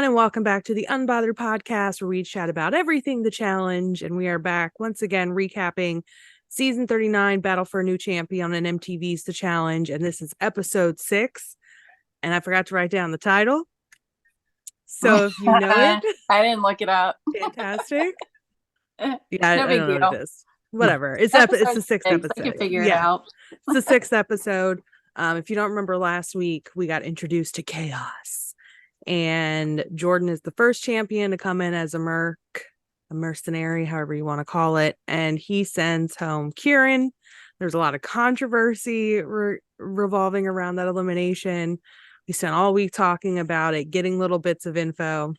everyone, and welcome back to the Unbothered Podcast, where we chat about everything the challenge. And we are back once again recapping season 39, Battle for a New Champion on MTV's The Challenge. And this is episode 6. And I forgot to write down the title. So if you know it, I didn't look it up. fantastic. Yeah, No I big don't know deal. what it is. Whatever. It's Episode the sixth 6, I episode. can figure it out. It's the 6th episode. If you don't remember last week, we got introduced to chaos. And Jordan is the first champion to come in as a mercenary, however you want to call it. And he sends home Kieran. There's a lot of controversy revolving around that elimination. We spent all week talking about it, getting little bits of info.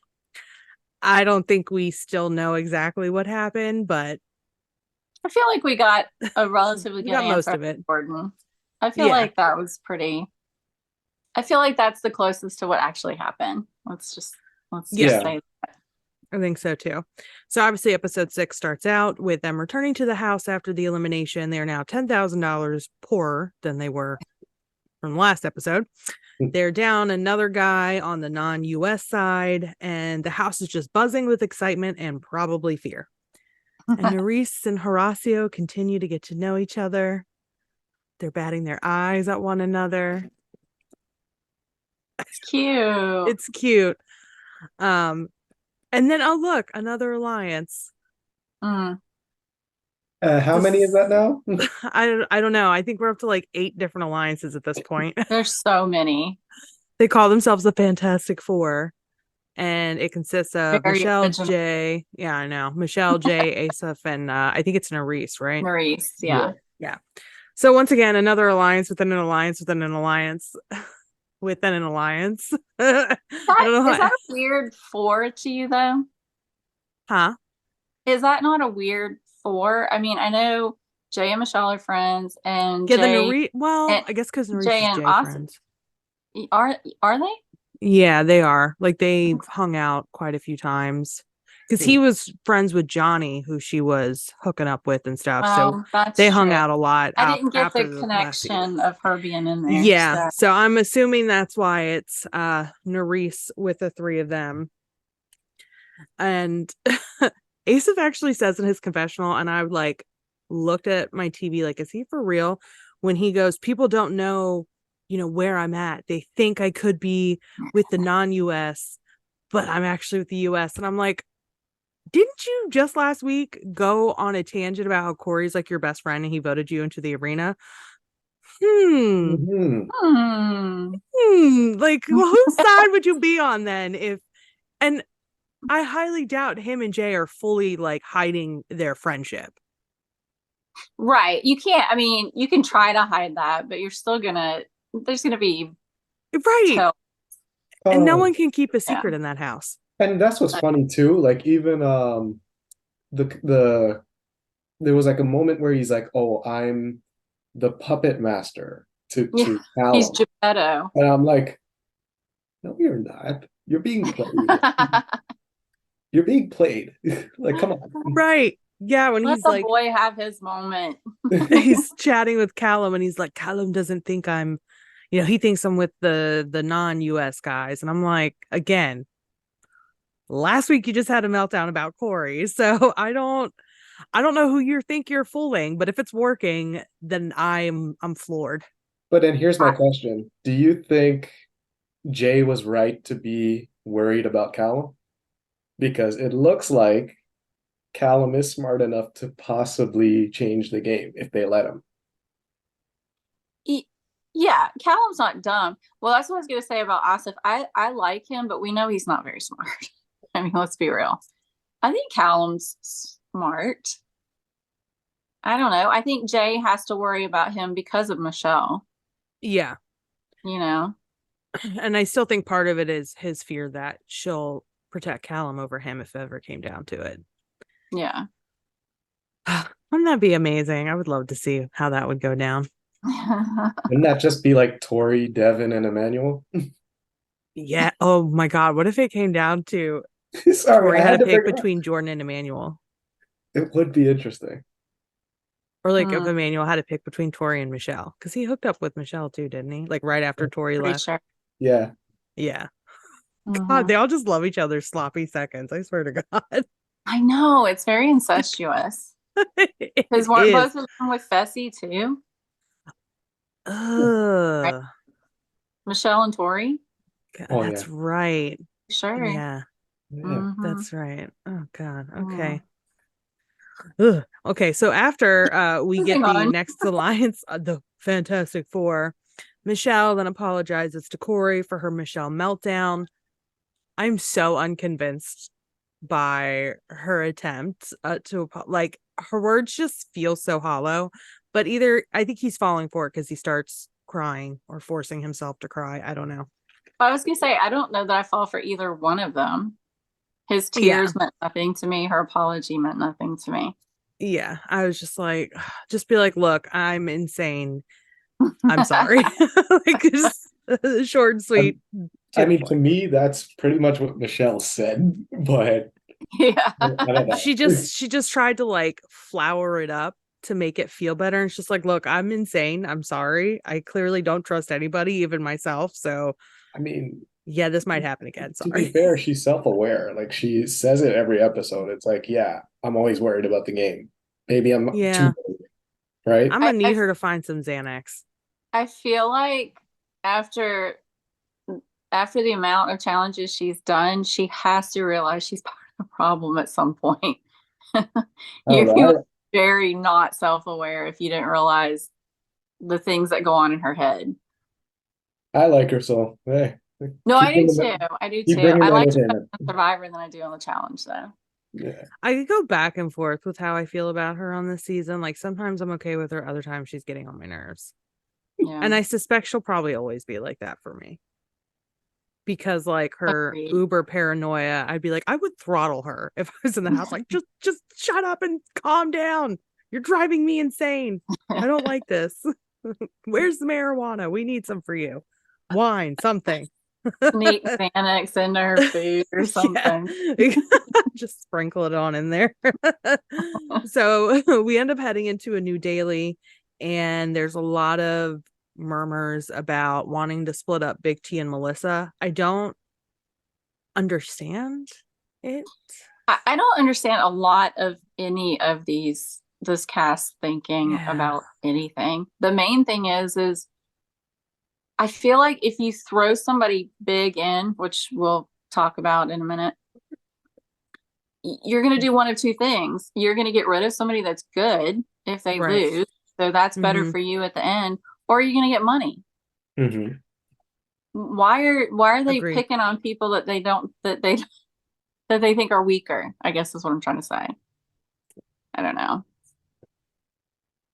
I don't think we still know exactly what happened, but I feel like we got a relatively good got most answer of it. Jordan. I feel like that was pretty. I feel like that's the closest to what actually happened. Let's just say that. I think so too. So obviously episode 6 starts out with them returning to the house after the elimination. They are now $10,000 poorer than they were from the last episode. They're down another guy on the non-US side, and the house is just buzzing with excitement and probably fear. And Nerys and Horacio continue to get to know each other. They're batting their eyes at one another. It's cute. It's cute. And then, oh, look, another alliance. How many is that now? I don't know. I think we're up to like 8 different alliances at this point. There's so many. They call themselves the Fantastic Four, and it consists of Michelle, Jay. Yeah, I know. Michelle, Jay, Asaf, and I think it's Nerys, right? Nerys, yeah. So once again, another alliance within an alliance within an alliance. Within an alliance. I don't know. Is that a weird 4 to you though? Huh? Is that not a weird 4? I mean, I know Jay and Michelle are friends, and yeah, Jay, I guess because Nerys Jay and Jay friends. Are they? Yeah, they are. Like they've hung out quite a few times. Because he was friends with Johnny, who she was hooking up with and stuff. So they hung out a lot. I didn't get the connection of her being in there. Yeah. So I'm assuming that's why it's Nerys with the 3 of them. And Asaf actually says in his confessional, and I like looked at my TV like, is he for real? When he goes, people don't know, where I'm at. They think I could be with the non-US, but I'm actually with the US. And I'm like, didn't you just last week go on a tangent about how Corey's like your best friend and he voted you into the arena? Like, well, whose side would you be on then? And I highly doubt him and Jay are fully like hiding their friendship. Right. You can't, I mean, you can try to hide that, but there's gonna be right. And no one can keep a secret in that house. And that's what's funny too. Like even there was like a moment where he's like, "Oh, I'm the puppet master to Callum." He's Geppetto. And I'm like, "No, you're not. You're being played. You're being played. Like, come on." Right. Yeah, when Let he's the like, boy have his moment. He's chatting with Callum and he's like, Callum doesn't think I'm, he thinks I'm with the non-US guys. And I'm like, again, last week you just had a meltdown about Corey. So I don't know who you think you're fooling, but if it's working, then I'm floored. But then here's my question. Do you think Jay was right to be worried about Callum? Because it looks like Callum is smart enough to possibly change the game if they let him. Yeah, Callum's not dumb. Well, that's what I was going to say about Asif. I like him, but we know he's not very smart. I mean, let's be real. I think Callum's smart. I don't know. I think Jay has to worry about him because of Michelle. Yeah. And I still think part of it is his fear that she'll protect Callum over him if it ever came down to it. Yeah. Wouldn't that be amazing? I would love to see how that would go down. Wouldn't that just be like Tori, Devin, and Emmanuel? Yeah. Oh my God. What if it came down to Tori had to pick between Jordan and Emmanuel? It would be interesting. Or like if Emmanuel had to pick between Tori and Michelle, because he hooked up with Michelle too, didn't he? Like right after Tori left. Sure. Yeah. Yeah. God, they Mhm. all just love each other's sloppy seconds. I swear to God. I know it's very incestuous. Because It weren't is. both of them with Fessy too? Right? Ugh. Michelle and Tori? Oh yeah. That's right. Sure. Yeah, Yeah. Mm-hmm. that's right. Oh God. Mm. Okay. Ugh. Okay, so after we Moving get the on. next alliance, the Fantastic Four, Michelle then apologizes to Corey for her Michelle meltdown. I'm so unconvinced by her attempt like her words just feel so hollow. But either I think he's falling for it because he starts crying or forcing himself to cry. I don't know. I was gonna say I don't know that I fall for either one of them. His Yeah, tears meant nothing to me. Her apology meant nothing to me. yeah. I was just like, just be like, look, I'm insane. I'm sorry. Like just short and Um, sweet I to the mean, to point. me, that's pretty much what Michelle said, but Yeah. I don't She know. just tried to like flower it up to make it feel better. And it's just like, look, I'm insane. I'm sorry. I clearly don't trust anybody, even myself. So I mean, yeah, this might happen again. to be Sorry. fair, she's self-aware. Like she says it every episode. It's like, yeah, I'm always worried about the game. Maybe I'm too Yeah. worried, right? I'm I, gonna I need her to find some Xanax. I feel like after after the amount of challenges she's done, she has to realize she's part of the problem at some point. I don't You know. very not self-aware if you didn't realize the things that go on in her head. I like her, so hey, No, I keep do bringing too. the I do keep too. bringing I the liked her better entertainment. on Survivor than I do on the challenge, though. Yeah. I could go back and forth with how I feel about her on this season. Like sometimes I'm okay with her, other times she's getting on my nerves. Yeah. And I suspect she'll probably always be like that for me. Because like her Agreed. uber paranoia, I'd be like, I would throttle her if I was in the house. Like, just shut up and calm down. You're driving me insane. I don't like this. Where's the marijuana? We need some for you. Wine, something. Sneak Xanax into her food or Yeah. something. Just sprinkle it on in there. So we end up heading into a new daily, and there's a lot of murmurs about wanting to split up Big T and Melissa. I don't understand it. I don't understand a lot of any of this cast thinking Yeah, about anything. The main thing is I feel like if you throw somebody big in, which we'll talk about in a minute, you're going to do one of two things. You're going to get rid of somebody that's good if they right. lose. So that's better Mm-hmm. for you at the end, or you're going to get money. Mm-hmm. Why are they Agreed. picking on people that they don't that they think are weaker? I guess is what I'm trying to say. I don't know.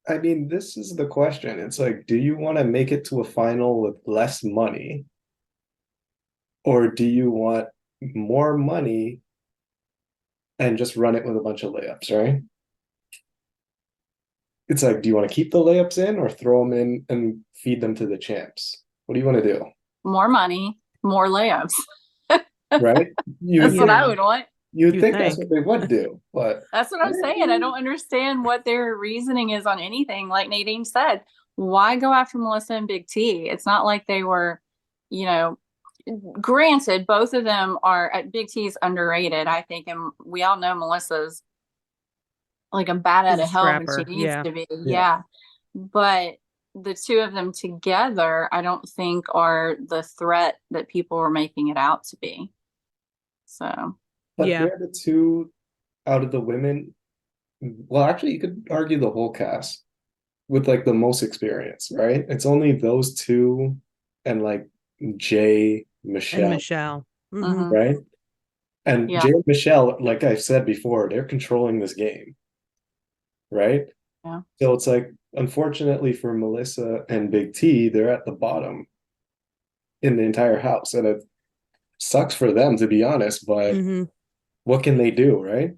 I mean, this is the question. It's like, do you want to make it to a final with less money, or do you want more money and just run it with a bunch of layups, right? It's like, do you want to keep the layups in or throw them in and feed them to the champs? What do you want to do? More money, more layups. Right? That's what I Yeah, would want. You'd you think that's think. what they would do, but That's what I'm saying. I don't understand what their reasoning is on anything. Like Nadine said, why go after Melissa and Big T? It's not like they were, you know, granted, both of them are Big T's underrated, I think, and we all know Melissa's like a bat She's out a of hell when she scrapper. needs Yeah. to be. yeah. Yeah. But the two of them together, I don't think are the threat that people were making it out to be. So But Yeah. they're the two out of the women. Well, actually, you could argue the whole cast with like the most experience, right? It's only those two and like Jay, And Michelle, Michelle. Mm-hmm. mhm. right? And Yeah. Jay and Michelle, like I said before, they're controlling this game, right? Yeah. So it's like, unfortunately for Melissa and Big T, they're at the bottom in the entire house. And it sucks for them, to be honest, but Mm-hmm. what can they do, right?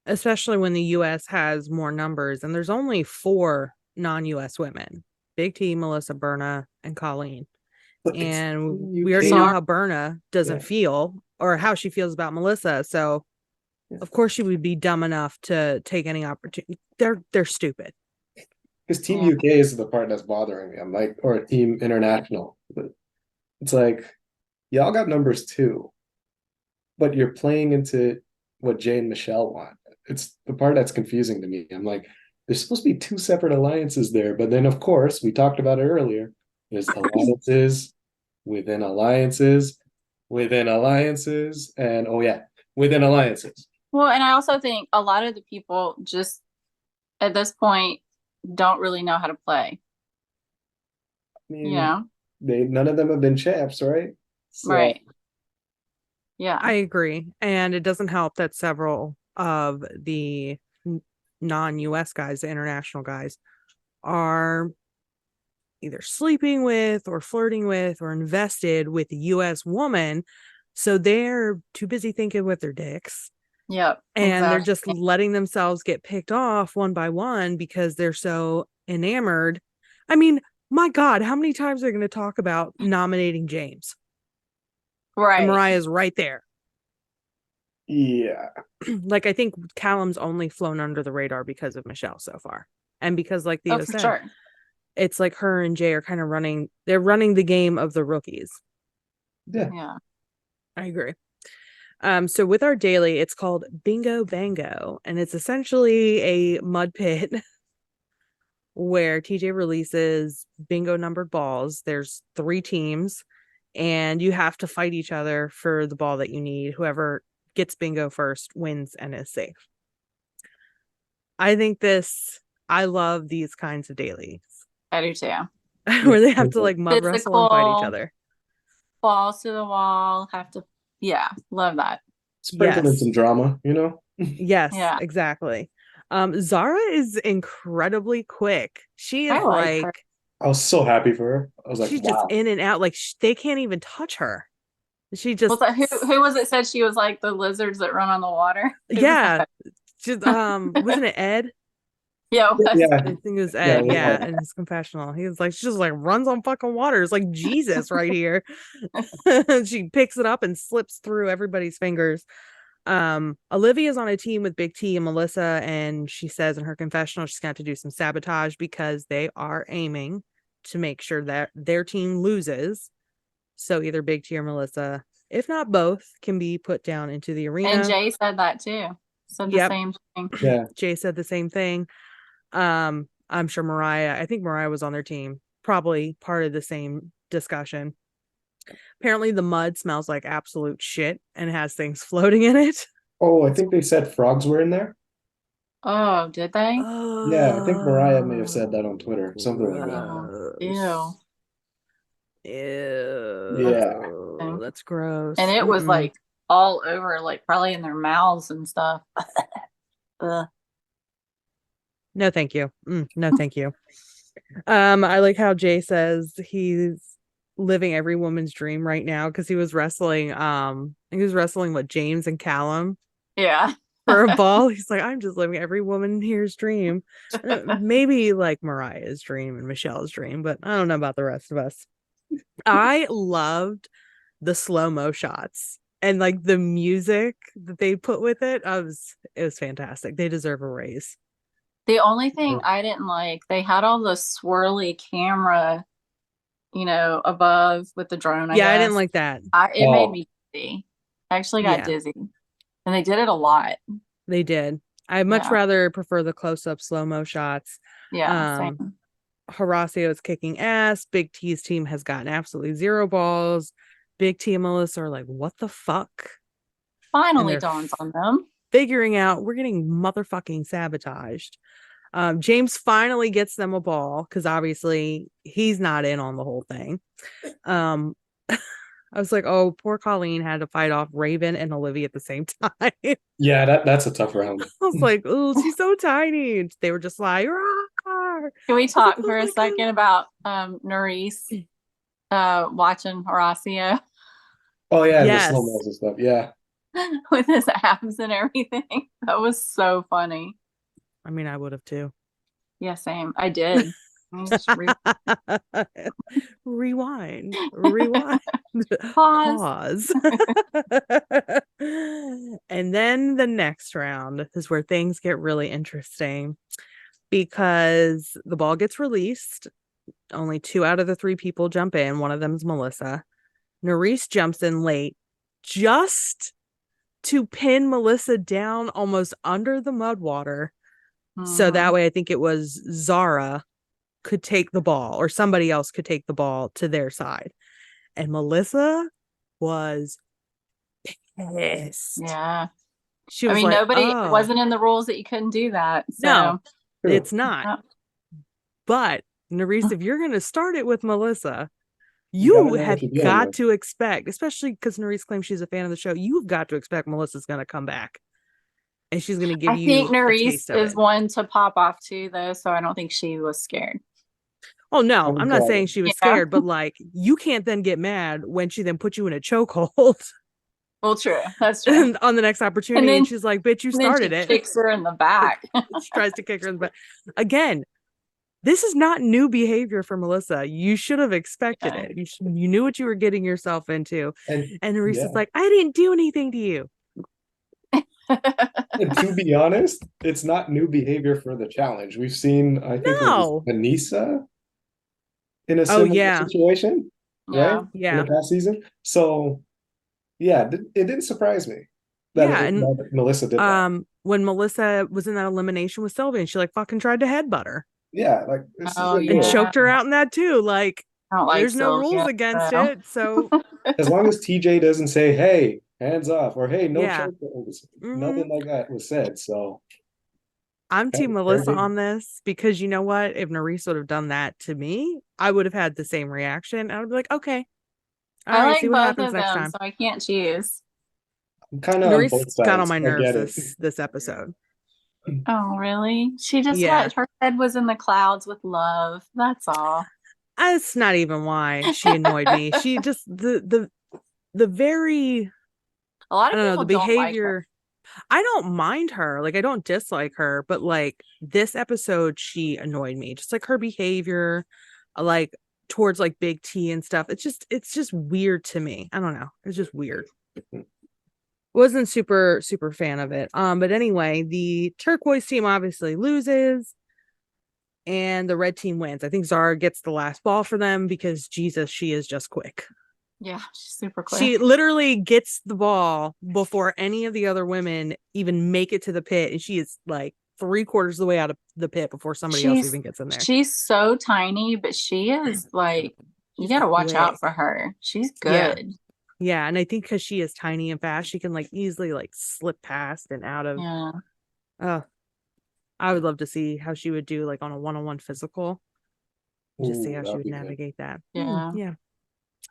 Especially when the US has more numbers, and there's only 4 non-US women. Big T, Melissa, Berna, and Colleen. But it's And we already know UK. Sorry. how Berna doesn't Yeah. feel or how she feels about Melissa. So Yeah. of course she would be dumb enough to take any opportunity. They're stupid. Because Team Yeah. UK is the part that's bothering me. I'm like, or Team International. But it's like, y'all got numbers too. but you're playing into what Jay and Michelle want. It's the part that's confusing to me. I'm like, there's supposed to be two separate alliances there, but then of course we talked about it earlier. There's alliances within alliances within alliances, and oh yeah, within alliances. Well, and I also think a lot of the people just at this point don't really know how to play. I You mean, know, none of them have been champs, right? So right? Yeah, I agree. And it doesn't help that several of the non-US guys, the international guys, are either sleeping with or flirting with or invested with a US woman. So they're too busy thinking with their dicks. yep, And they're just exactly. letting themselves get picked off one by one because they're so enamored. I mean, my God, how many times are they going to talk about nominating James? And Right. Mariah's right there. yeah. Like, I think Callum's only flown under the radar because of Michelle so far. And because, like Oh, Theo for said, sure. it's like her and Jay are kind of they're running the game of the rookies. Yeah. Yeah. I agree. So with our daily, it's called Bingo Bango, and it's essentially a mud pit where TJ releases bingo numbered balls. There's 3 teams, and you have to fight each other for the ball that you need. Whoever gets bingo first wins and is safe. I love these kinds of dailies I do too. where they have to like mud wrestle and fight each Physical, other. balls to the wall, have to, yeah, love that. Sprinkle in Yes. some drama, you know? Yes, Yeah. exactly. Zara is incredibly quick. She I is like her. like, I was so happy for her. I was like, she's just wow. in and out. Like they can't even touch her. She Was just, that who was it said she was like the lizards that run on the water? Who was yeah. that? Just, wasn't it Ed? Yeah, it was. Yeah, I think it was yeah, Ed. Yeah, in his confessional, he was like, she just like runs on fucking water. It's like Jesus right here. She picks it up and slips through everybody's fingers. Olivia's on a team with Big T and Melissa, and she says in her confessional she's got to do some sabotage because they are aiming to make sure that their team loses. So either Big T or Melissa, if not both, can be put down into the And arena. Jay said that too. Said the Yep. same thing. yeah. Jay said the same thing. I'm sure I think Mariah was on their team, probably part of the same discussion. Apparently the mud smells like absolute shit and has things floating in it. Oh, I think they said frogs were in there. Oh, did they? Yeah, I think Mariah may have Oh, said that on Twitter, something like that. Oh, gross. ew. That's Yeah. Ew, disgusting. that's gross. And it was Mm-mm. like all over, like probably in their mouths and stuff. Ugh. No, thank you. No, thank you. I like how Jay says he's living every woman's dream right now because he was wrestling. He was wrestling with James and Callum Yeah. for a ball. He's like, I'm just living every woman here's dream. Maybe like Mariah's dream and Michelle's dream, but I don't know about the rest of us. I loved the slow-mo shots and like the music that they put with it. It was fantastic. They deserve a raise. The only thing I didn't like, they had all the swirly camera, above with the drone, I Yeah, I didn't guess. like that. It made Oh, me dizzy. I actually got Yeah, dizzy. And they did it a lot. they did. I much Yeah. rather prefer the close-up slow-mo shots. Yeah. Same. Horacio's kicking ass. Big T's team has gotten absolutely 0 balls. Big T and Melissa are like, what the fuck? Finally they're dawns on them. Figuring out we're getting motherfucking sabotaged. James finally gets them a ball because obviously he's not in on the whole thing. Um, I was like, oh, poor Colleen had to fight off Raven and Olivia at the same time. I yeah, that's a tough round. was like, oh, she's so tiny. They were just like, "Rawr." Can we I was like, talk oh for a my second God. about Nerys watching Horacio Oh yeah, and the slow Yes. mos and stuff. Yeah. with his abs and everything? That was so funny. I mean, I would have too. Yeah, same. I did. I just Rewind, rewind, pause. pause. And then the next round is where things get really interesting because the ball gets released. Only 2 out of the 3 people jump in. One of them is Melissa. Nerys jumps in late, just to pin Melissa down almost under the mud water. So that Mhm. way, I think it was Zara could take the ball or somebody else could take the ball to their side. And Melissa was pissed. Yeah. She I was mean, like, nobody, it oh, wasn't in the rules that you couldn't do that. no, So, it's not. yeah. But Nerys, if you're going to start it with Melissa, You got to you know what have you're dealing got with. to expect, especially because Nerys claims she's a fan of the show, you've got to expect Melissa's going to come back and she's going to give I think you a Nerys taste of is it. one to pop off too, though. So I don't think she was scared. Oh, no, I'm not Okay. saying she was Yeah. scared, but like, you can't then get mad when she then puts you in a chokehold Well, true. That's true. on the next And opportunity. then, And she's like, bitch, you and then she started it. kicks her in the back. She tries to kick her in the back. Again, this is not new behavior for Melissa. You should have expected Yeah. it. You knew what you were getting yourself into. And And Nerys yeah, is like, I didn't do anything to you. and to be honest, it's not new behavior for the challenge. We've seen, I think it was No. Anissa in a Oh, similar yeah. situation, right? Yeah. In the Yeah. past season. So yeah, it didn't surprise me Yeah. And that Melissa did that. when Melissa was in that elimination with Sylvia, and she like fucking tried to headbutt her Yeah, like this Oh, isn't and new. yeah. choked her out in that too. Like, I don't like there's no rules Sylvia. against So. it. So As long as TJ doesn't say, "Hey, hands off," or "Hey, no yeah. choke," Hmm. nothing like that was said. So I'm fair, team fair Melissa game. on this because you know what? If Nerys would have done that to me, I would have had the same reaction. I would be like, okay, all I right, see like what both happens of next them, time. so I can't choose. I'm kind of on Nerys both got on sides. my I nerves get it. this episode. Oh, really? She just Yeah, had her head was in the clouds with love. That's all. that's not even why she annoyed me. She just the very A lot I of don't know people the don't like her. behavior. I don't mind her. Like I don't dislike her, but like this episode, she annoyed me. Just like her behavior, like towards like Big T and stuff. It's just weird to me. I don't know. It's just weird. Wasn't super fan of it. But anyway, the turquoise team obviously loses and the red team wins. I think Zara gets the last ball for them because Jesus, she is just quick. Yeah, she's super She quick. literally gets the ball before any of the other women even make it to the pit, and she is like 3/4 of the way out of the pit before somebody else She's even gets in there. she's so tiny, but she is like you She's gotta watch out quick. for her. She's Yeah. good. Yeah, and I think because she is tiny and fast, she can like easily like slip past and out of. Yeah. Oh, I would love to see how she would do like on a one-on-one physical. Just see Ooh, how she that'd would be good. navigate that. Yeah. Yeah.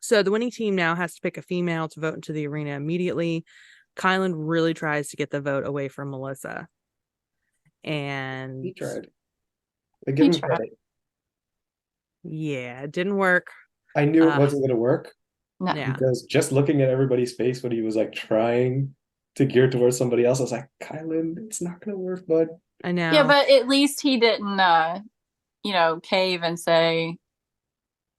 So the winning team now has to pick a female to vote into the arena immediately. Kylan really tries to get the vote away from Melissa. And He tried. I give He him tried. credit. yeah, it didn't work. I knew it wasn't going to work No. Yeah. because just looking at everybody's face when he was like trying to gear towards somebody else, I was like, Kylan, it's not going to work, bud. I know. Yeah, but at least he didn't cave and say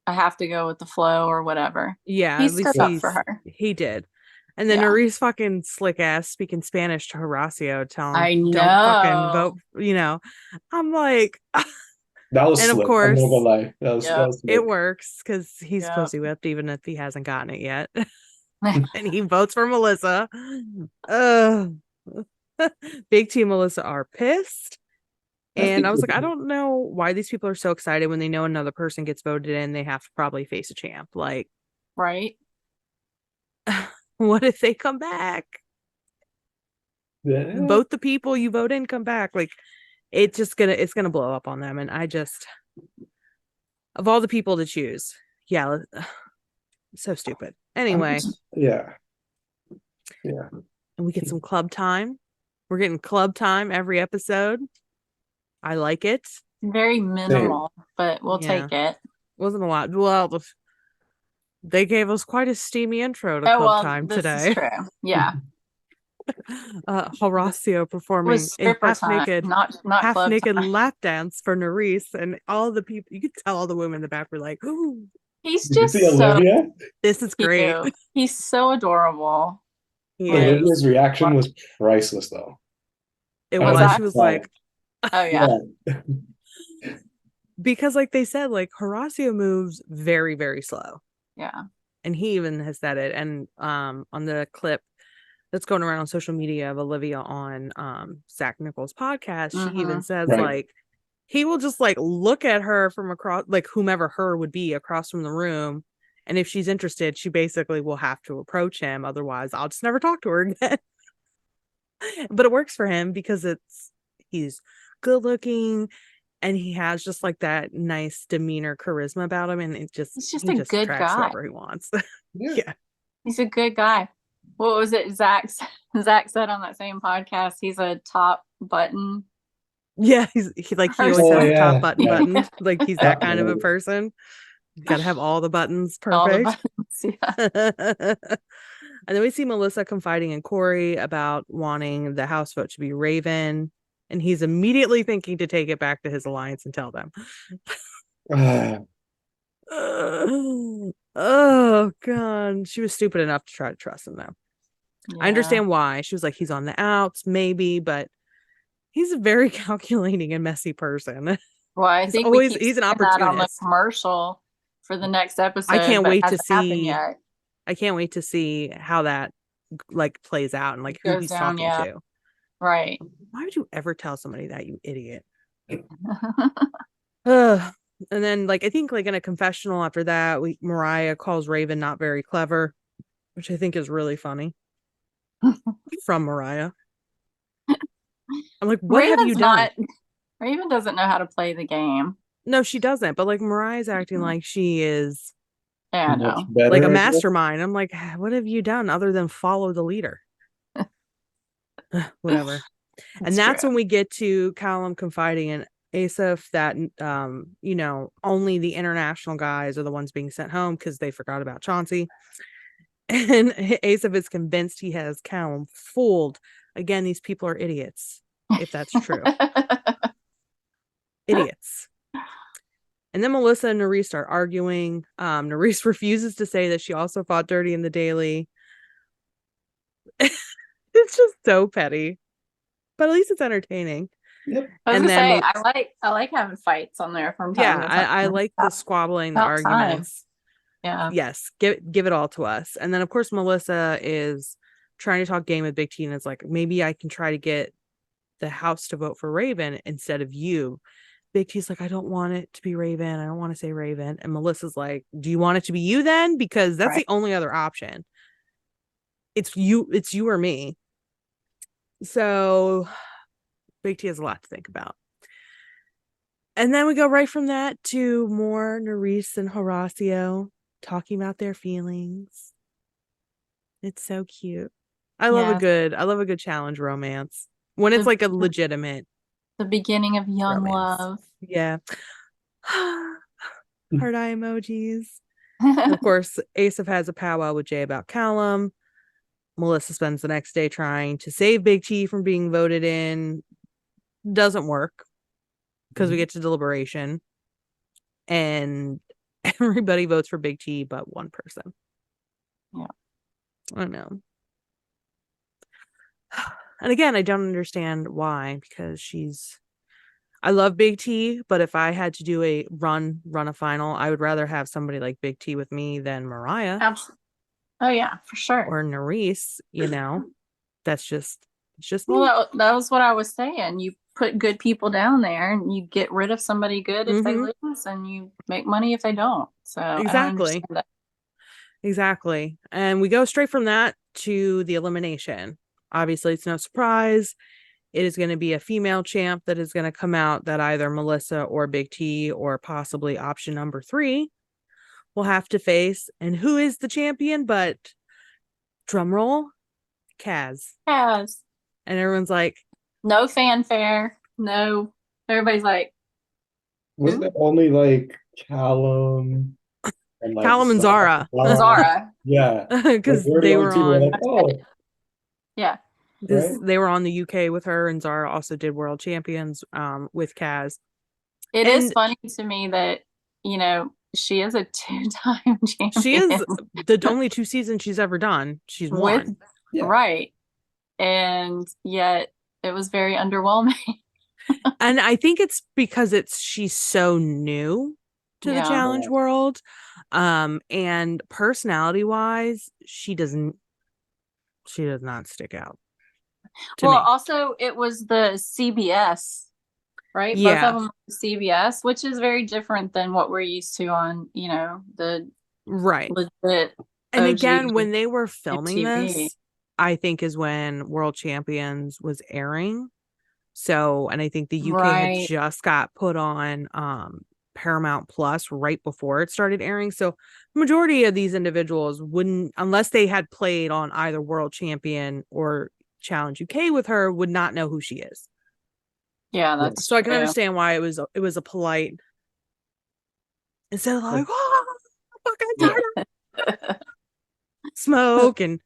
I have to go with the flow or whatever. Yeah, He at least stood up for her. he did. And then Yeah. Nerys fucking slick ass speaking Spanish to Horacio, telling I him, don't fucking know. vote, I'm like, That was and of slick. I'm not course gonna lie. That Yep. was it slick. works because he's Yep. pussy whipped even if he hasn't gotten it yet. And he votes for Melissa. Big T Melissa are pissed. That's And I was because like, I don't know why these people are so excited when they know another person gets voted in, they have to probably face a champ. Like, Right? what if they come back? yeah. Vote the people you vote in, come back. Like, it's gonna blow up on them. And I just, of all the people to choose, yeah, so stupid. Anyway, Yeah. Yeah. and we get some club time. We're getting club time every episode. I like it. Very minimal, but we'll Yeah. take it. Wasn't a lot. Well, they gave us quite a steamy intro to Oh, club well, time this today. is true. Yeah. Horacio It performing was a stripper time, not half club naked time. lap dance for Nerys, and all the people, you could tell all the women in the back were like, "Ooh, He's Did you see just so Olivia? this is great." cute. He's so adorable. He Like, is. Olivia's reaction was priceless, though. It I Was was. that? She was cried. like, Oh yeah. Yeah. because like they said, like Horacio moves very, very slow. Yeah. And he even has said it. And on the clip that's going around on social media of Olivia on Zach Nichols' podcast. She even says Right. like he will just like look at her from across, like whomever her would be across from the room, and if she's interested, she basically will have to approach him. Otherwise, I'll just never talk to her again. But it works for him because he's good looking and he has just like that nice demeanor, charisma about him, and He's just he a just good attracts guy. whoever he wants. Yeah. Yeah. He's a good guy. What was it Zach said on that same podcast? He's a top button. Yeah, he always has Oh, the top yeah. button Yeah. buttoned. Like he's that Top kind of a note. person. You gotta have all the buttons All the perfect. buttons. Yeah. And then we see Melissa confiding in Corey about wanting the house vote to be Raven, and he's immediately thinking to take it back to his alliance and tell them. Oh god, she was stupid enough to try to trust him though. Yeah. I understand why. She was like, he's on the outs, maybe, but he's a very calculating and messy person. Well, I He's think always we keep he's an seeing that on the opportunist. commercial for the next episode, I can't but wait to hasn't happened see. yet. I can't wait to see how that like plays out and like who Goes he's down, talking yeah. to. Right. Why would you ever tell somebody that, you idiot? Ugh. And then like I think like in a confessional after that, Mariah calls Raven not very clever, which I think is really funny from Mariah. I'm like, what have you done? Raven doesn't know how to play the game. No, she doesn't. But like Mariah's acting like she is Yeah, I Much know. better, like a I guess. mastermind. I'm like, what have you done other than follow the leader? Whatever. And that's true. when we get to Callum confiding in Asaph that only the international guys are the ones being sent home because they forgot about Chauncey. And Asaph is convinced he has Callum fooled. Again, these people are idiots, if that's true. Idiots. And then Melissa and Nerese start arguing. Nerese refuses to say that she also fought dirty in the daily. It's just so petty, but at least it's entertaining. Yep. I was And gonna then say I like having fights on there from time to time. I like the squabbling, the About time. arguments. Yeah. Yes, give it all to us. And then of course Melissa is trying to talk game with Big T, and it's like, maybe I can try to get the house to vote for Raven instead of you. Big T's like, I don't want it to be Raven. I don't want to say Raven. And Melissa's like, do you want it to be you then? Because that's Right. the only other option. It's you or me. So Big T has a lot to think about. And then we go right from that to more Nerese and Horacio talking about their feelings. It's so cute. I love a good challenge romance when it's like a legitimate the beginning of young romance. love. Yeah. Heart eye emojis. Of course, Asaph has a powwow with Jay about Callum. Melissa spends the next day trying to save Big T from being voted in. Doesn't work because we get to deliberation and everybody votes for Big T but one person. Yeah. I know. And again, I don't understand why, because I love Big T, but if I had to do a run a final, I would rather have somebody like Big T with me than Mariah. Absolutely. Oh yeah, for sure. Or Nerese, That's just me. Well, that was what I was saying. You put good people down there and you get rid of somebody good if they lose, and you make money if they don't. So exactly. Exactly. And we go straight from that to the elimination. Obviously, it's no surprise. It is going to be a female champ that is going to come out that either Melissa or Big T or possibly option number 3 will have to face. And who is the champion but, drumroll, Kaz. Kaz. And everyone's like, no fanfare. No. Everybody's like, wasn't it only like Callum and like Callum and Zara? Zara. Yeah. Because like, they were on. Like, oh. Yeah. Because right? they were on the UK with her, and Zara also did world champions with Kaz. It is funny to me that, she is a 2-time champion. She is the only 2 seasons she's ever done. She's won. Right. And yet it was very underwhelming. And I think it's because she's so new to the challenge world. And personality wise, she doesn't She does not stick out to Well, me. also it was the CBS, right? Both Yeah. of them were CBS, which is very different than what we're used to on, the Right. legit And OG again, when they were filming MTV. this, I think is when World Champions was airing. So, and I think the UK had Right. just got put on Paramount Plus right before it started airing. So, majority of these individuals wouldn't, unless they had played on either World Champion or Challenge UK with her, would not know who she is. Yeah, that's So I can true. understand why it was a polite instead of like, oh, fucking tired. Smoke and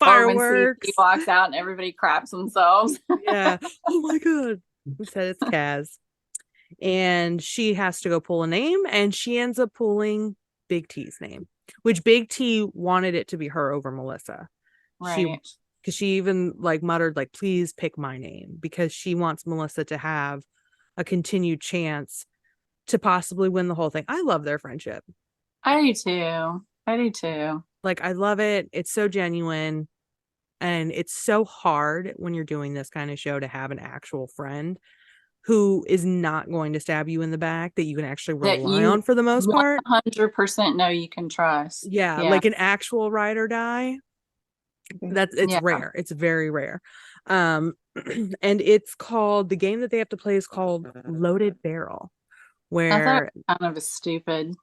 Or when CP fireworks. walks out and everybody craps themselves. Yeah. Oh my god. Instead it's Kaz. And she has to go pull a name, and she ends up pulling Big T's name, which Big T wanted it to be her over Melissa. Right. Because she even like muttered like, please pick my name, because she wants Melissa to have a continued chance to possibly win the whole thing. I love their friendship. I do too. I do too. Like, I love it. It's so genuine. And it's so hard when you're doing this kind of show to have an actual friend who is not going to stab you in the back, that you can actually That rely you on for the most part. 100% know you can trust. Yeah, Yeah. like an actual ride or die. It's Yeah. rare. It's very rare. And it's called, the game that they have to play is called Loaded Barrel, I thought where it was kind of a stupid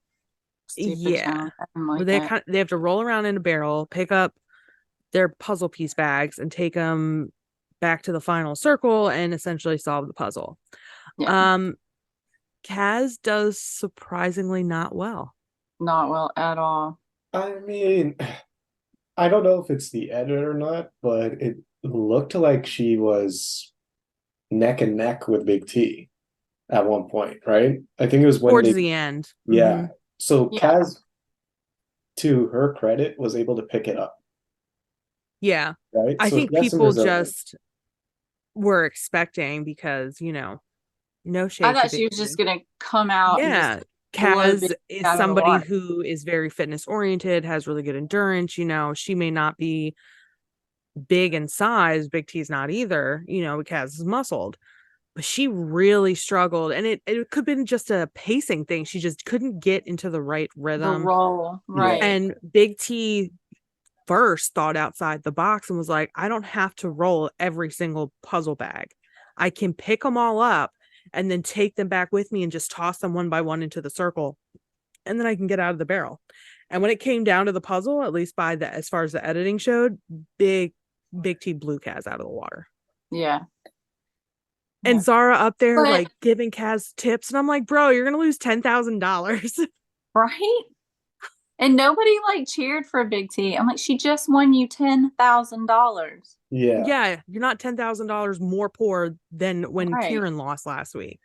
yeah, challenge. I didn't where like it. they have to roll around in a barrel, pick up their puzzle piece bags, and take them back to the final circle and essentially solve the puzzle. Yeah. Kaz does surprisingly not well. Not well at all. I mean, I don't know if it's the edit or not, but it looked like she was neck and neck with Big T at one point, right? I think it was when Towards they, the end. yeah. So Yeah. Kaz, to her credit, was able to pick it up, Yeah. right? I So think she has some people resilience. just were expecting, because, no I shade to thought she Big was just T. gonna come out and just Yeah. blow Big Kaz T is out of the somebody water. who is very fitness oriented, has really good endurance. She may not be big in size. Big T's not either, Kaz is muscled. But she really struggled. And it could have been just a pacing thing. She just couldn't get into the right The rhythm. roll, right. And Big T first thought outside the box and was like, I don't have to roll every single puzzle bag. I can pick them all up and then take them back with me and just toss them one by one into the circle. And then I can get out of the barrel. And when it came down to the puzzle, at least as far as the editing showed, Big T blew Kaz out of the water. Yeah. And Zara up there But, like giving Kaz tips. And I'm like, bro, you're gonna lose $10,000. right? And nobody like cheered for Big T. I'm like, she just won you $10,000. Yeah. Yeah, you're not $10,000 more poor than when Right. Kieran lost last week.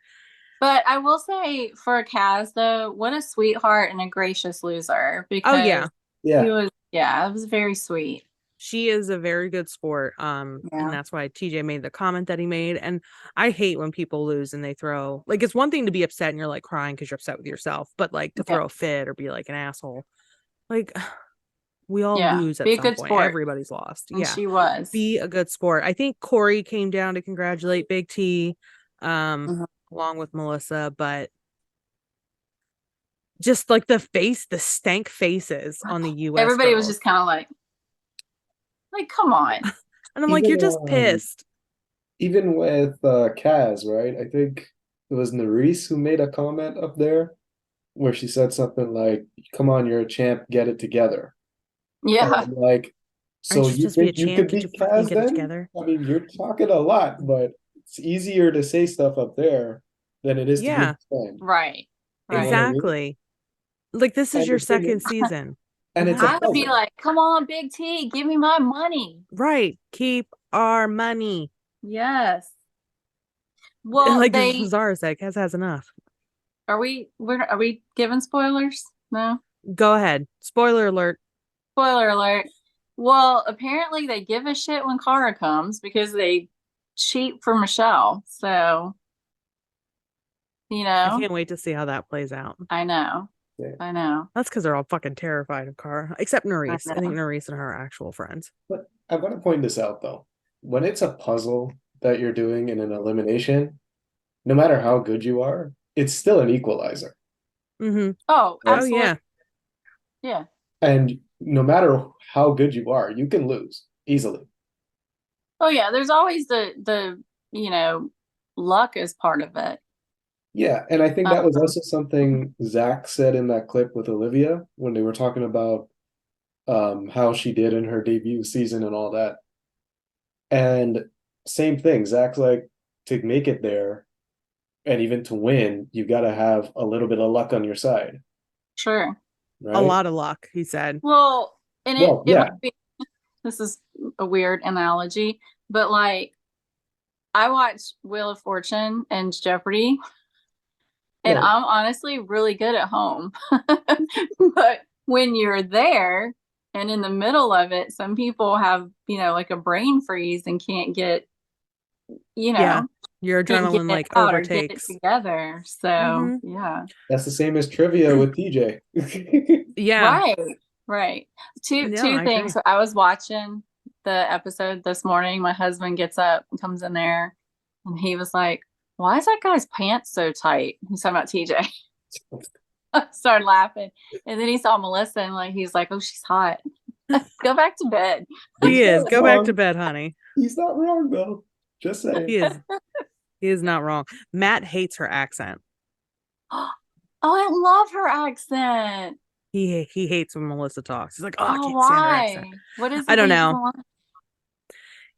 But I will say for Kaz though, what a sweetheart and a gracious loser. Because Oh yeah, he was, it was very sweet. she is a very good sport. And that's why TJ made the comment that he made. And I hate when people lose and they throw, like, it's one thing to be upset and you're like crying because you're upset with yourself, but like to throw a fit or be like an asshole, like, we all lose at be a some good point. sport. Everybody's lost. And she was. Be a good sport. I think Corey came down to congratulate Big T, along with Melissa, but just like the stank faces on the US. Everybody was just kind of like, come on. And I'm like, you're just pissed. Even with Kaz, right? I think it was Nerys who made a comment up there where she said something like, come on, you're a champ, get it together. Yeah. And like, so you think you could beat Kaz then? Together? I mean, you're talking a lot, but it's easier to say stuff up there than it is to do stand. Right. Exactly. Like, this is your second season. And it's I would be like, come on, Big T, give me my money. Right. Keep our money. Yes. Well, like Zara said, Kaz has enough. Are we giving spoilers? No. Go ahead. Spoiler alert. Spoiler alert. Well, apparently they give a shit when Cara comes because they cheat for Michelle. So, I can't wait to see how that plays out. I know. Yeah. I know. That's because they're all fucking terrified of Kara, except Nerys. I think know. Nerys and her are actual friends. But I'm going to point this out though. When it's a puzzle that you're doing in an elimination, no matter how good you are, it's still an equalizer, Mm-hmm. Oh, right? Oh yeah. absolutely. Yeah. And no matter how good you are, you can lose easily. Oh yeah. There's always the luck is part of it. Yeah, and I think that was Um, also something Zach said in that clip with Olivia when they were talking about how she did in her debut season and all that. And same thing, Zach's like, to make it there and even to win, you got to have a little bit of luck on your side, sure. A right? lot of luck, he said. Well, and it Well, it yeah, might be, this is a weird analogy, but like I watch Wheel of Fortune and Jeopardy, and right. I'm honestly really good at home. But when you're there and in the middle of it, some people have, like a brain freeze and can't get, you Yeah. know, Your can't get adrenaline it like out or get it overtakes. together. So, Mm-hmm. yeah. That's the same as trivia with TJ. Yeah. Right. Right. Two No, two I things. agree. So I was watching the episode this morning. My husband gets up and comes in there and he was like, "Why is that guy's pants so tight?" He's talking about TJ. I started laughing. And then he saw Melissa and like he's like, "Oh, she's hot. Go back to bed." He He's is. not Go back to wrong. bed, honey. He's not wrong though. Just saying. He is. He is not wrong. Matt hates her accent. Oh, I love her accent. He hates when Melissa talks. He's like, oh, I Oh, can't stand her accent. why? What is I it that don't he know. doesn't like?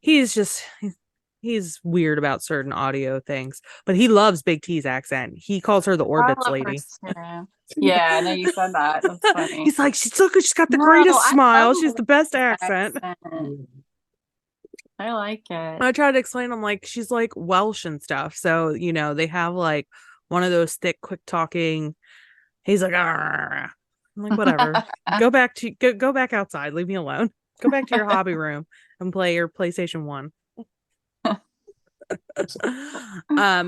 He's just he's weird about certain audio things, but he loves Big T's accent. He calls her the I Orbits love her lady. too. Yeah, I know you said that. That's funny. He's like, she's got the No, greatest I love smile. She's the best Melissa's accent. accent. I like it. I tried to explain, I'm like, she's like Welsh and stuff. So, they have like one of those thick, quick talking. He's like, "Arr." I'm like, whatever. Go back outside. Leave me alone. Go back to your hobby room and play your PlayStation 1.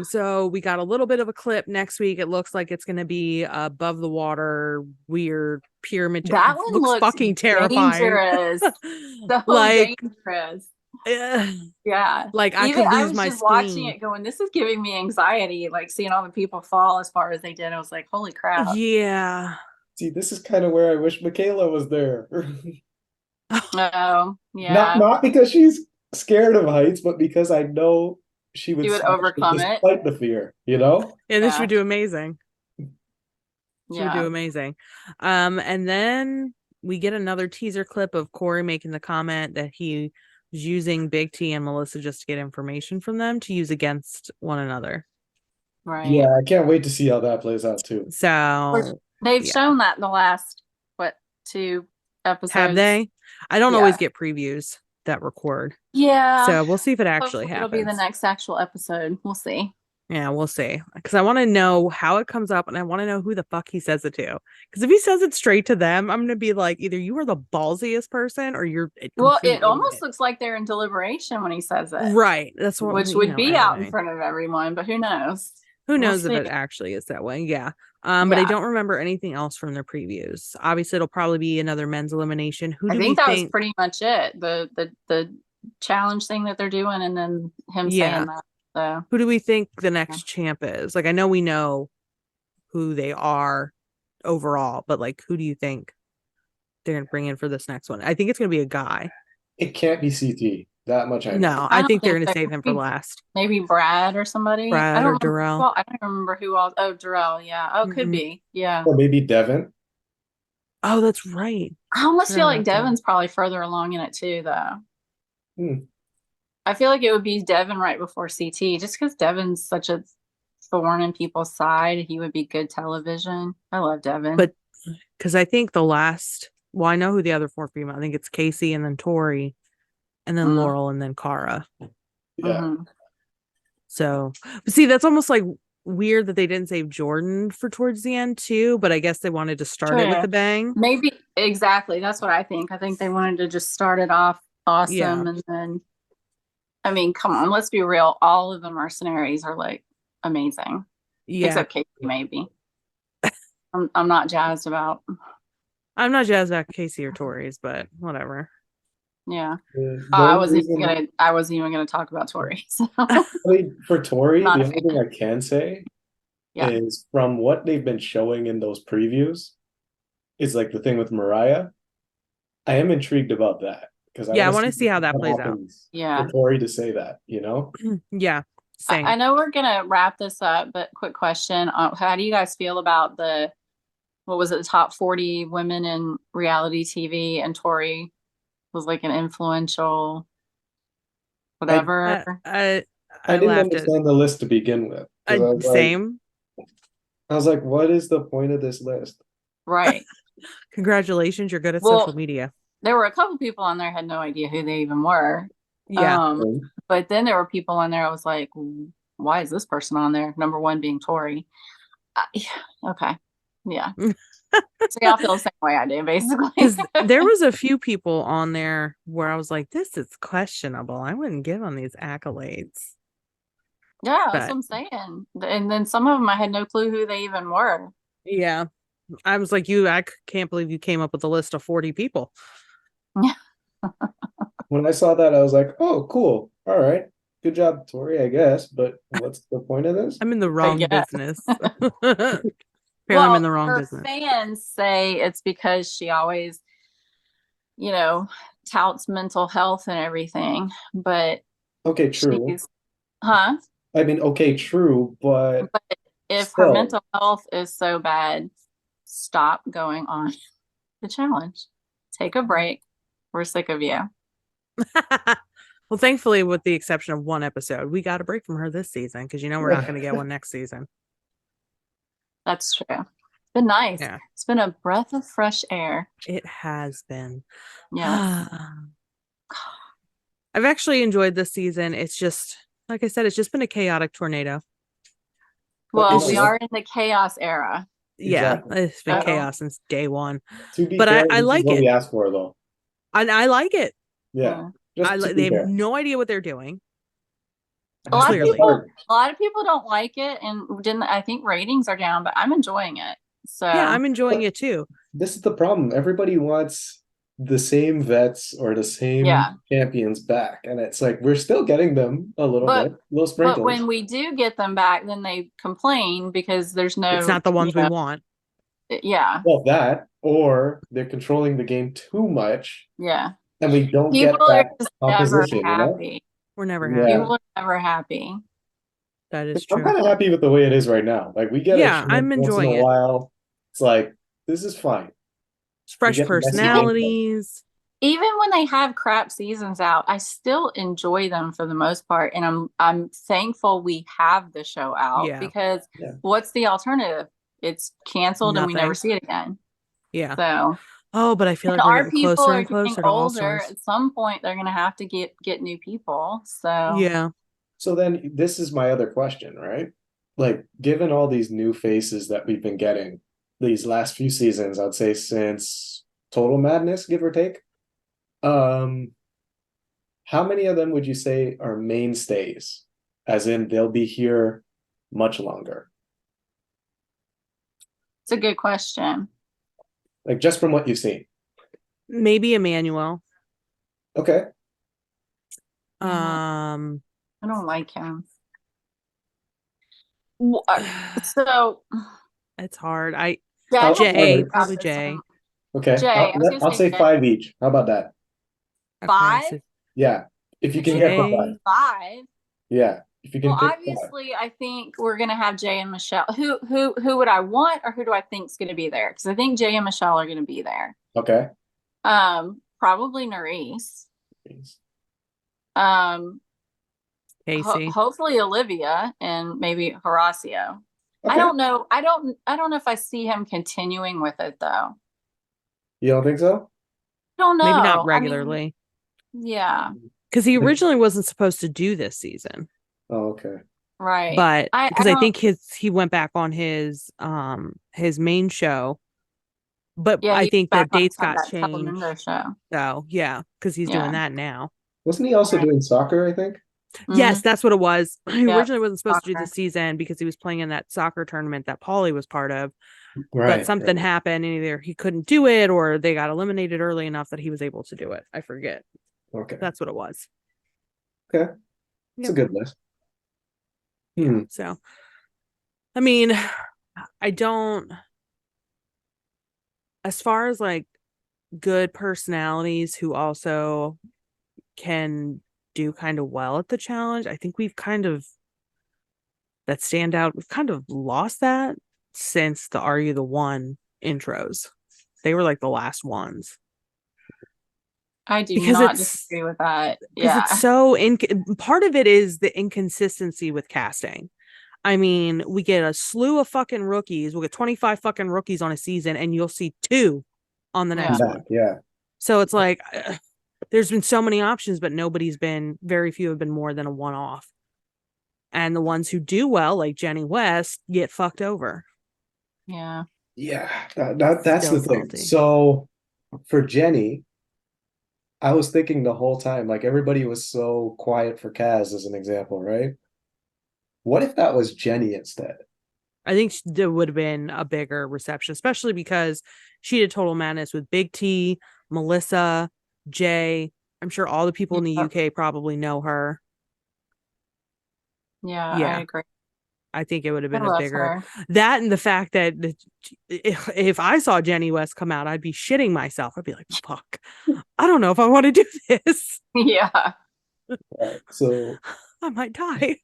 So we got a little bit of a clip next week. It looks like it's gonna be above the water, weird pyramid. That one Looks looks fucking terrifying. dangerous. So Like, dangerous. eh, Yeah. like I Even could I lose was my just watching spleen. it going, this is giving me anxiety, like seeing all the people fall as far as they did. I was like, holy crap. Yeah. See, this is kind of where I wish Michaela was there. Oh, Not yeah. not because she's scared of heights, but because I know she would You would smash it overcome it. despite the fear, you know? Yeah, this Yeah. would do amazing. She would do Yeah. amazing. And then we get another teaser clip of Corey making the comment that he was using Big T and Melissa just to get information from them to use against one another. Right. Yeah, I can't wait to see how that plays out too. So They've yeah. shown that in the last, two episodes? Have they? I don't Yeah. always get previews that record. Yeah. So we'll see if it actually Hopefully happens. it'll be the next actual episode. We'll see. Yeah, we'll see. Because I want to know how it comes up and I want to know who the fuck he says it to. Because if he says it straight to them, I'm going to be like, either you are the ballsiest person or you're a Well, complete it almost idiot. looks like they're in deliberation when he says it. Right. That's what, which would be out in anyway. front of everyone, but who knows? Who knows if it actually is that way? Yeah. But I don't remember anything else from their previews. Obviously, it'll probably be another men's elimination. Who do we that think? was pretty much it. The challenge thing that they're doing, and then him saying that. So who do we think the next champ is? Like, I know we know who they are overall, but like, who do you think they're gonna bring in for this next one? I think it's gonna be a guy. It can't be CT. That much I know. No, I think they're gonna save him for last. Maybe Brad or somebody. Brad or Darrell. I don't remember who else. Oh, Darrell. Yeah. Oh, could be. Yeah. Or maybe Devin. Oh, that's right. I almost feel like Devin's probably further along in it too, though. I feel like it would be Devin right before CT, just because Devin's such a thorn in people's side. He would be good television. I love Devin. But because I think I know who the other 4 female. I think it's Casey and then Tori and then Laurel and then Cara. Yeah. So, but see, that's almost like weird that they didn't save Jordan for towards the end too, but I guess they wanted to start it with a bang. Maybe exactly. That's what I think. I think they wanted to just start it off awesome and then I mean, come on, let's be real. All of the mercenaries are like amazing. Yeah. Except Casey, maybe. I'm not jazzed about. I'm not jazzed about Casey or Tori's, but whatever. Yeah. The only reason I wasn't even gonna talk about Tori. So for Tori, not the a only fan. thing I can say Yeah. is from what they've been showing in those previews, is like the thing with Mariah. I am intrigued about that because I Yeah, I want to want see to see how that what plays out. happens Yeah. for Tori to say that, you know? Yeah, I same. know we're gonna wrap this up, but quick question. How do you guys feel about what was it, the top 40 women in reality TV, and Tori was like an influential I whatever. I I didn't laughed at understand the list to begin with because same. I was like, what is the point of this list? Right. Congratulations, you're good at Well, social media. there were a couple people on there had no idea who they even were. Yeah. But then there were people on there I was like, why is this person on there? Number one being Tori. Okay. Yeah. So y'all feel the same way I do, basically. Because there was a few people on there where I was like, this is questionable. I wouldn't give them these accolades. Yeah, that's But what I'm saying. And then some of them I had no clue who they even were. yeah, I was like, I can't believe you came up with a list of 40 people. When I saw that, I was like, oh, cool. All right. Good job, Tori, I guess. But what's the point of this? I'm in the I wrong guess. business. Apparently, I'm in Well, the wrong her business. fans say it's because she always, touts mental health and everything. But Okay, true. she's, huh? I mean, okay, true, but But if her still. mental health is so bad, stop going on the challenge. Take a break. We're sick of you. Well, thankfully, with the exception of one episode, we got a break from her this season because we're not going to get one next season. That's true. It's been nice. Yeah. It's been a breath of fresh air. It has been. Yes. I've actually enjoyed this season. It's just, like I said, it's just been a chaotic tornado. But you Well, know we what? are in the chaos era. Yeah, Exactly. it's been Uh-oh. chaos since day one. To be But fair, I this is like what it. we asked for, though. I like it. Yeah. Just to They be have fair. no idea what they're doing. A lot Clearly. of people don't like it, and didn't. I think ratings are down, but I'm enjoying it. So Yeah, I'm enjoying it too. This is the problem. Everybody wants the same vets or the same champions back. And it's like we're still getting them a little bit, little sprinkles. But when we do get them back, then they complain because there's no. It's not the ones we want. Yeah. Well, that or they're controlling the game too much. Yeah. And we don't People get are that just opposition, never happy. you know? We're never happy. People are never happy. That is I'm true. kind of happy with the way it is right now. Like we get a chance I'm once in enjoying a it. while. It's like this is fine. Fresh personalities. Even when they have crap seasons out, I still enjoy them for the most part, and I'm thankful we have the show out because what's the alternative? It's canceled and we never see it again. Yeah. So. Oh, but I feel like we're getting closer and closer to All Stars. At some point, they're going to have to get new people. So yeah. So then this is my other question, right? Like, given all these new faces that we've been getting these last few seasons, I'd say since Total Madness, give or take, how many of them would you say are mainstays? As in, they'll be here much longer. It's a good question. Like just from what you've seen. Maybe Emmanuel. Okay. I don't like him. So it's hard. Jay, probably Jay. Okay. Jay, I'll say 5 each. How about that? 5? Okay, so yeah. If you can get 5. Yeah. If you can pick obviously 5. I think we're gonna have Jay and Michelle. Who would I want, or who do I think is gonna be there? Because I think Jay and Michelle are gonna be there. Okay. Probably Nerese. Casey. Hopefully Olivia and maybe Horacio. Okay. I don't know. I don't know if I see him continuing with it though. You don't think so? I don't know. Maybe not regularly. Yeah. Because he originally wasn't supposed to do this season. Oh, okay. Right. But because I think he went back on his main show. But I think the dates got changed. So yeah, because he's doing that now. Wasn't he also doing soccer, I think? Yes, that's what it was. He originally wasn't supposed to do the season because he was playing in that soccer tournament that Paulie was part of. but Right. something happened and either he couldn't do it or they got eliminated early enough that he was able to do it. I forget. Okay. That's what it was. Okay. It's a Yep. good list. Yeah. So, I mean, I don't, as far as like good personalities who also can do kind of well at the challenge, I think we've kind of, that stand out, we've kind of lost that since the Are You the One intros. They were like the last ones. I do Because not it's disagree with that. because Yeah. it's so part of it is the inconsistency with casting. I mean, we get a slew of fucking rookies. We'll get 25 fucking rookies on a season, and you'll see 2 on the next one. Yeah. So it's like there's been so many options, but very few have been more than a one-off. And the ones who do well, like Jenny West, get fucked over. Yeah. Yeah. That's Still the thing. salty. So for Jenny, I was thinking the whole time, like everybody was so quiet for Kaz as an example, right? What if that was Jenny instead? I think there would have been a bigger reception, especially because she did Total Madness with Big T, Melissa, Jay. I'm sure all the people in the UK probably know her. Yeah, I Yeah, agree. I think it would have I been a love bigger her. that, and the fact that if I saw Jenny West come out, I'd be shitting myself. I'd be like, fuck, I don't know if I want to do this. Yeah. Right. So I might die.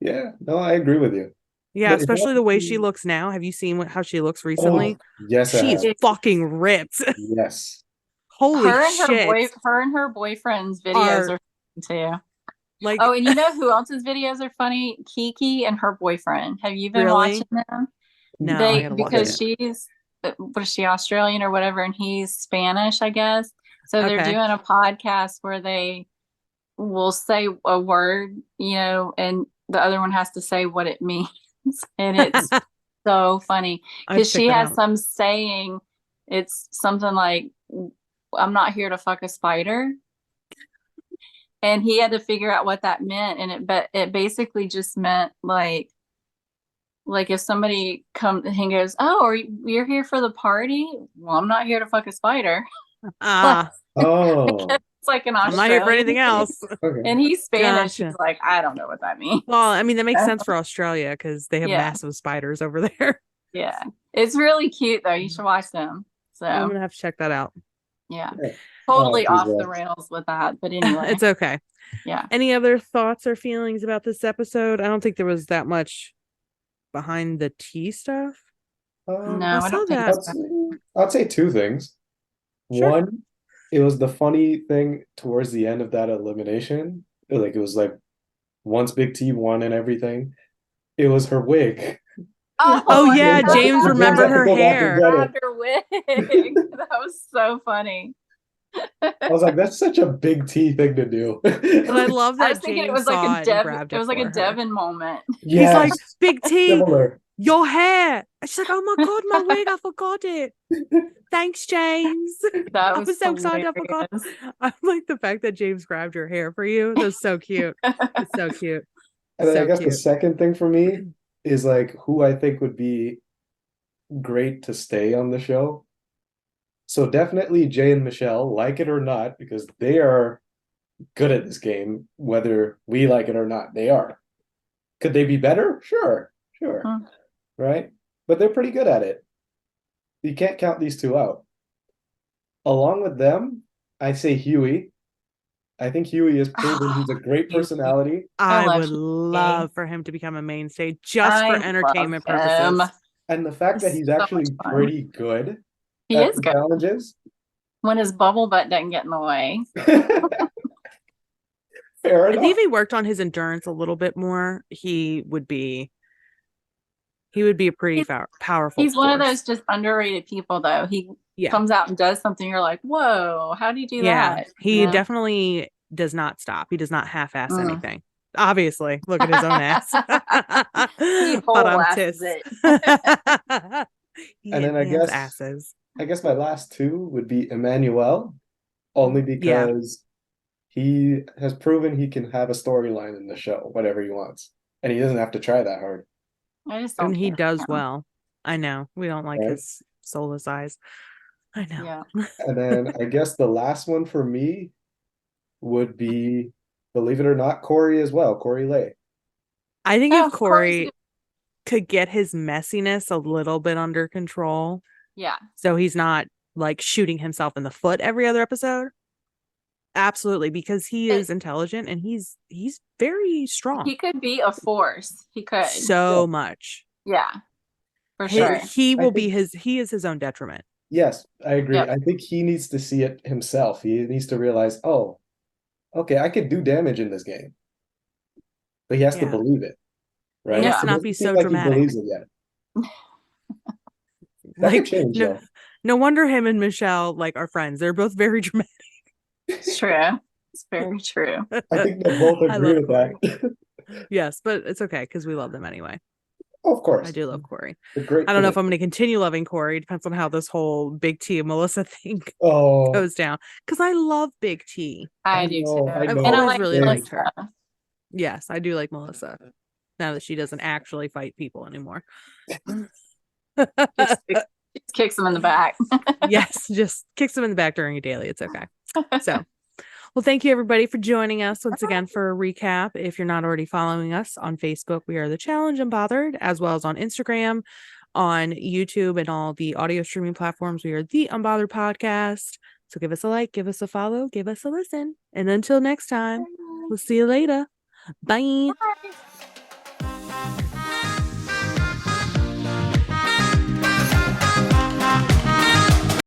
yeah, no, I agree with you. Yeah, But it especially the way definitely- she looks now. Have you seen how she looks oh, recently? yes, I She's have. fucking ripped. Yes. Holy Her and shit. her and her boyfriend's videos Are are fun too. like, Oh, and you know who else's videos are funny? Kiki and her boyfriend. Have you been really? watching them? No, I gotta watch Because it. she's what is she, Australian or whatever, and he's Spanish, I guess. So they're Okay. doing a podcast where they will say a word, and the other one has to say what it means. And it's so funny I'd because check she that has out. some saying, it's something like, I'm not here to fuck a spider. And he had to figure out what that meant. And it basically just meant like if somebody comes and goes, oh, you're here for the party? Well, I'm not here to fuck a spider. Ah, Oh, It's like an I'm not here for Australian anything thing. else. okay. And he's Spanish. Gotcha. He's like, I don't know what that means. Well, I mean, that makes sense for Australia because they have Yeah. massive spiders over there. Yeah. It's really cute though. You should watch them. So I'm gonna have to check that out. yeah. Yeah. Totally Please, off the rails with that. But anyway. It's okay. Yeah. Any other thoughts or feelings about this episode? I don't think there was that much behind the tea stuff. No, I I saw don't think that. so. I'd say 2 things. Sure. One, it was the funny thing towards the end of that elimination. Like it was like once Big T won and everything, it was her wig. Oh my yeah, God. James James remembered had to her go back and hair. get it. Grabbed her wig. That was so funny. I was like, that's such a Big T thing to do. But I love I was that thinking it James was like saw a it and Devin. grabbed It it was like for a her. Devin moment. He's like, Yes, Big T, similar. your hair. And she's like, oh my God, my wig, I forgot it. Thanks, James. That I was was so excited, I forgot. I like the fact that James grabbed your hair for you. That's so cute. It's so cute. And then I So guess the cute. second thing for me is like who I think would be great to stay on the show. So definitely Jay and Michelle, like it or not, because they are good at this game, whether we like it or not. They are. Could they be better? Sure, sure. Right? But they're pretty good at it. You can't count these 2 out. Along with them, I say Huey. I think Huey has proven he's a great personality. I love would Huey. love for him to become a mainstay just for I entertainment love him. purposes. And the fact that It's he's so actually much fun. pretty good He at is the good challenges. when his bubble butt doesn't get in the way. Fair I enough. think if he worked on his endurance a little bit more, he would be a pretty powerful He's one of force. those just underrated people, though. He Yeah. comes out and does something. You're like, whoa, how do you do that? He definitely does not stop. He does not half-ass anything. Obviously, look at his own ass. He But whole I'm asses tis. it. And then I guess asses. my last 2 would be Emmanuel, only Yeah. because he has proven he can have a storyline in the show, whatever he wants. And he doesn't have to try that hard. I just don't And he care. does well. I know. We don't like Right. his soulless eyes. I know. Yeah. And then I guess the last one for me would be, believe it or not, Corey as well, Corey Lay. I think Oh, if Corey's Corey good. could get his messiness a little bit under control, Yeah. so he's not like shooting himself in the foot every other episode. Absolutely, because he is intelligent and he's very strong. He could be a force. He could. So much. Yeah. For sure. He will be think- he is his own detriment. Yes, I agree. Yep. I think he needs to see it himself. He needs to realize, oh, okay, I could do damage in this game. But he has to Yeah. believe it, right? He has Yeah. to It not doesn't be seem so like dramatic. he believes it yet. That Like could change, no, though. no wonder him and Michelle like are friends. They're both very dramatic. It's true. It's very true. I think they both I agree love with Corey. that. Yes, but it's okay because we love them anyway. Of course. I do love Corey. A great I don't know if I'm prediction. going to continue loving Corey. Depends on how this whole Big T and Melissa thing Oh, goes down. Because I love Big T. I do too. I I've know. And I always like really liked her. Melissa. Yes, I do like Melissa. Now that she doesn't actually fight people anymore. Just kicks him in the back. Yes, just kicks him in the back during a daily. It's okay. So, well, thank you everybody for joining us once again for a recap. If you're not already following us on Facebook, we are The Challenge Unbothered, as well as on Instagram, on YouTube, and all the audio streaming platforms. We are The Unbothered Podcast. So give us a like, give us a follow, give us a listen. And until next time, we'll see you later. Bye. Bye.